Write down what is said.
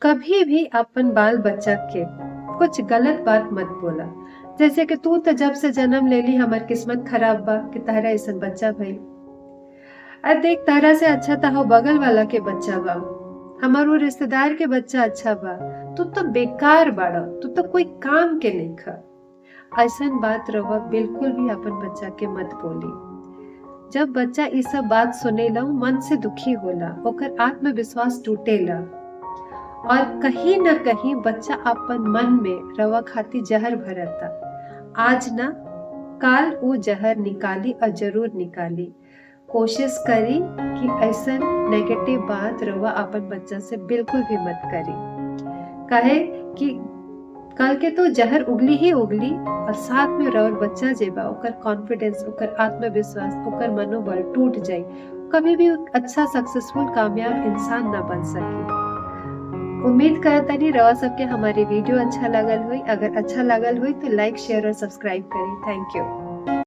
कभी भी अपन बाल बच्चा के कुछ गलत बात मत बोला। जैसे कि तू तो जब से जन्म ले ली हमार किस्मत खराब बा कि तारा ऐसा बच्चा भइल। अरे देख, तारा से अच्छा तो हो बगल वाला के बच्चा बा, हमार वो रिश्तेदार के बच्चा अच्छा बा। तू तो बेकार बाड़ा, तू तो कोई काम के नहीं खा। ऐसन बात रवा बिल्कुल भी अपन बच्चा के मत बोली। जब बच्चा ये सब बात सुनेला उ मन से दुखी होला, ओकर आत्मविश्वास टूटेला और कहीं न कहीं बच्चा अपन मन में रवा खाती जहर भरता। आज ना काल वो जहर निकाली और जरूर निकाली। कोशिश करी कि ऐसा नेगेटिव बात रवा अपन बच्चा से बिल्कुल भी मत करी। कहे कि कल के तो जहर उगली ही उगली और साथ में रवर बच्चा जेबा ओकर कॉन्फिडेंस, ओकर आत्मविश्वास, ओकर मनोबल टूट जाई। कभी भी अच्छा सक्सेसफुल कामयाब इंसान ना बन सके। उम्मीद करतनी रवा सबके हमारी वीडियो अच्छा लगल हुई। अगर अच्छा लगल हुई तो लाइक शेयर और सब्सक्राइब करी। Thank you.